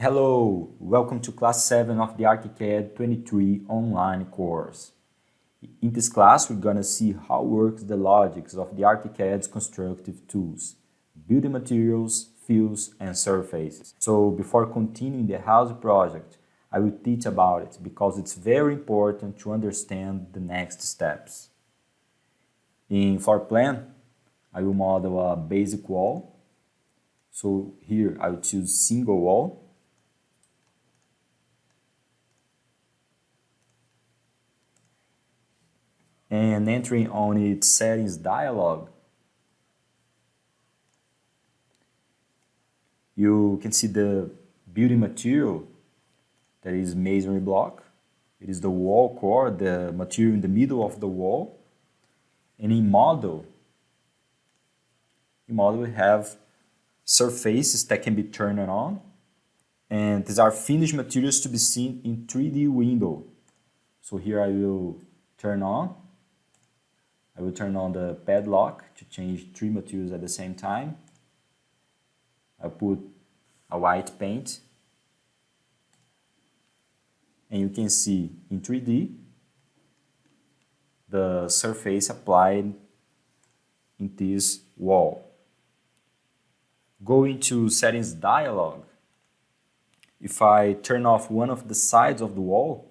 Hello, welcome to class 7 of the Archicad 23 online course. In this class, we're gonna see how works the logics of the Archicad's constructive tools, building materials, fields, and surfaces. So before continuing the house project, I will teach about it because it's very important to understand the next steps. In floor plan, I will model a basic wall. So here I will choose single wall. And entering on its settings dialog, you can see the building material that is masonry block. It is the wall core, the material in the middle of the wall. And in model we have surfaces that can be turned on. And these are finished materials to be seen in 3D window. So here I will turn on the padlock to change 3 materials at the same time. I put a white paint. And you can see in 3D the surface applied in this wall. Going to settings dialog, if I turn off one of the sides of the wall,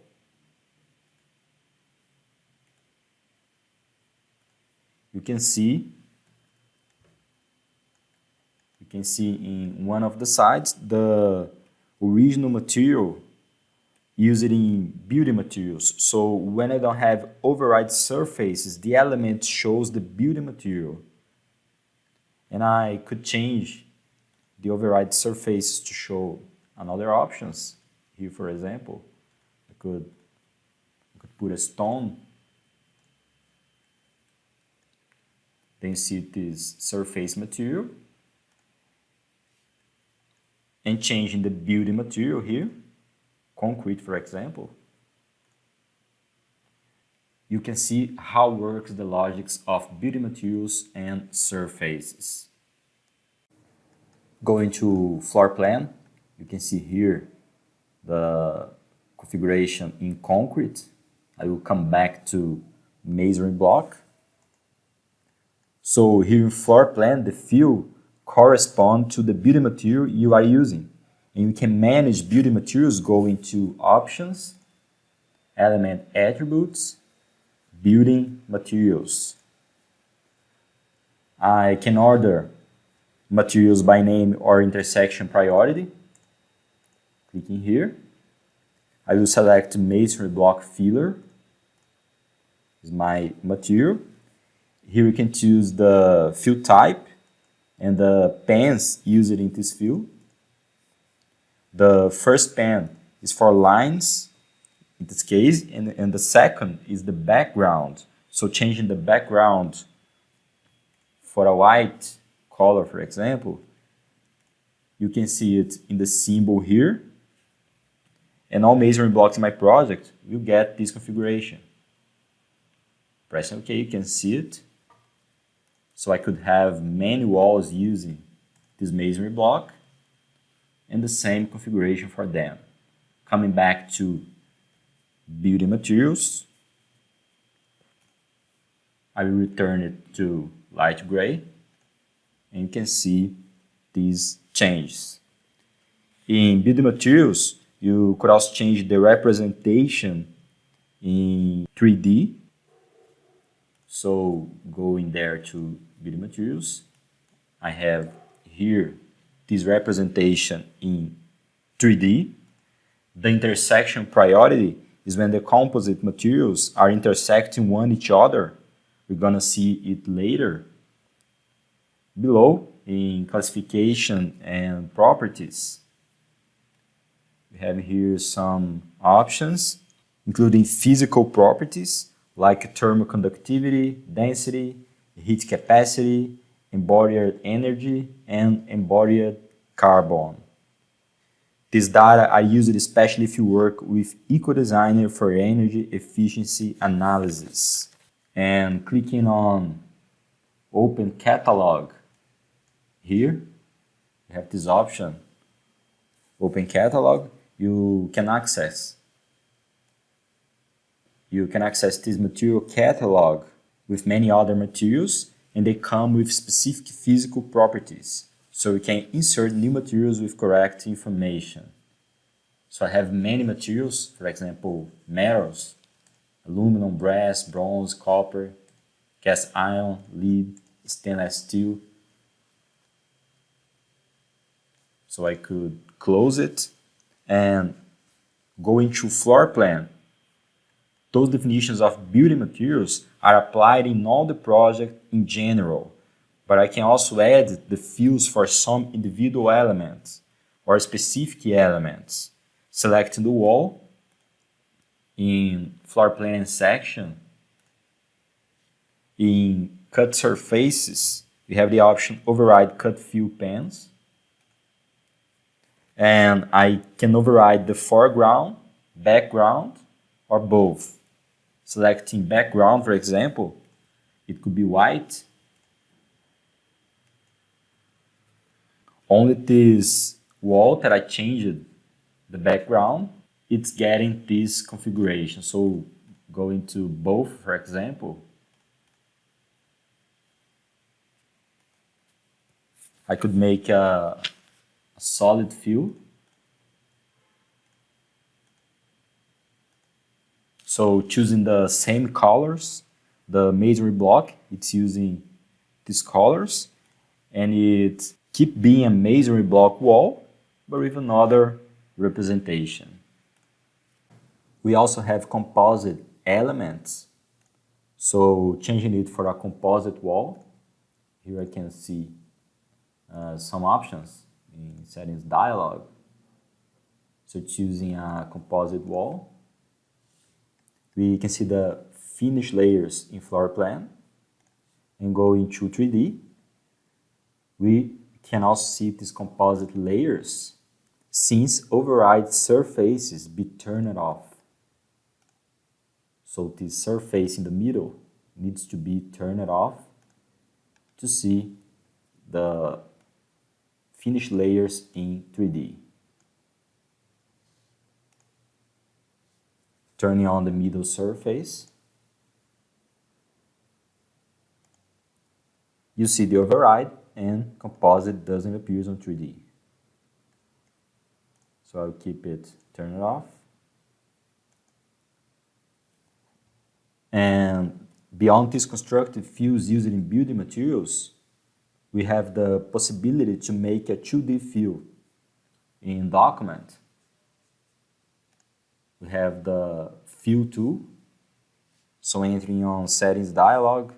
you can see in one of the sides the original material used in building materials. So when I don't have override surfaces, the element shows the building material. And I could change the override surfaces to show another options. Here, for example, I could put a stone. Then see this surface material and changing the building material here, concrete for example. You can see how works the logics of building materials and surfaces. Going to floor plan, you can see here the configuration in concrete. I will come back to masonry block. So here in floor plan, the field corresponds to the building material you are using. And you can manage building materials going to options, element attributes, building materials. I can order materials by name or intersection priority. Clicking here. I will select masonry block filler. This is my material. Here you can choose the fill type and the pans used in this fill. The first pan is for lines, in this case, and the second is the background. So changing the background for a white color, for example, you can see it in the symbol here. And all masonry blocks in my project will get this configuration. Pressing OK, you can see it. So I could have many walls using this masonry block and the same configuration for them. Coming back to building materials, I will return it to light gray and you can see these changes. In building materials, you could also change the representation in 3D. So going there to building materials, I have here this representation in 3D. The intersection priority is when the composite materials are intersecting one each other. We're gonna see it later. Below, in classification and properties, we have here some options, including physical properties, like thermal conductivity, density, heat capacity, embodied energy, and embodied carbon. This data are used especially if you work with EcoDesigner for energy efficiency analysis. And clicking on Open Catalog, here we have this option open catalog, you can access this material catalog with many other materials, and they come with specific physical properties. So you can insert new materials with correct information. So I have many materials, for example, metals, aluminum, brass, bronze, copper, cast iron, lead, stainless steel. So I could close it and go into floor plan. Those definitions of building materials are applied in all the project in general, but I can also add the fields for some individual elements or specific elements. Selecting the wall in floor plan section. In cut surfaces, we have the option override cut fill pans. And I can override the foreground, background, or both. Selecting background, for example, it could be white. Only this wall that I changed the background, it's getting this configuration. So going to both, for example, I could make a solid fill. So choosing the same colors, the masonry block, it's using these colors, and it keep being a masonry block wall, but with another representation. We also have composite elements. So changing it for a composite wall, here I can see some options in settings dialog. So choosing a composite wall, we can see the finish layers in floor plan and go into 3D. We can also see these composite layers since override surfaces be turned off. So this surface in the middle needs to be turned off to see the finish layers in 3D. Turning on the middle surface, you see the override and composite doesn't appear on 3D. So I'll keep it turned off. And beyond these constructive fields used in building materials, we have the possibility to make a 2D fill in document. We have the fill tool. So entering on settings dialog,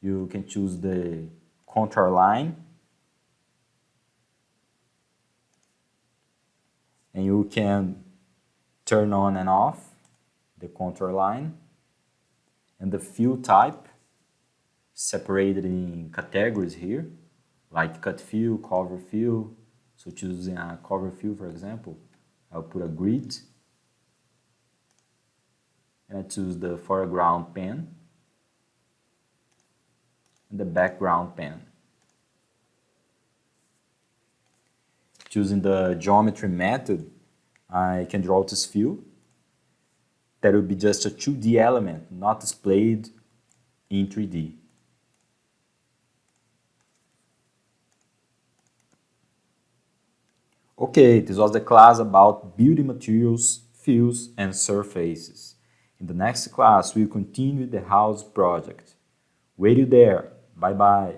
you can choose the contour line. And you can turn on and off the contour line. And the fill type separated in categories here, like cut fill, cover fill. So choosing a cover fill, for example, I'll put a grid. And I choose the foreground pen and the background pen. Choosing the geometry method, I can draw this fill. That will be just a 2D element, not displayed in 3D. Okay, this was the class about building materials, fills, and surfaces. In the next class, we'll continue the house project. Wait you there. Bye-bye.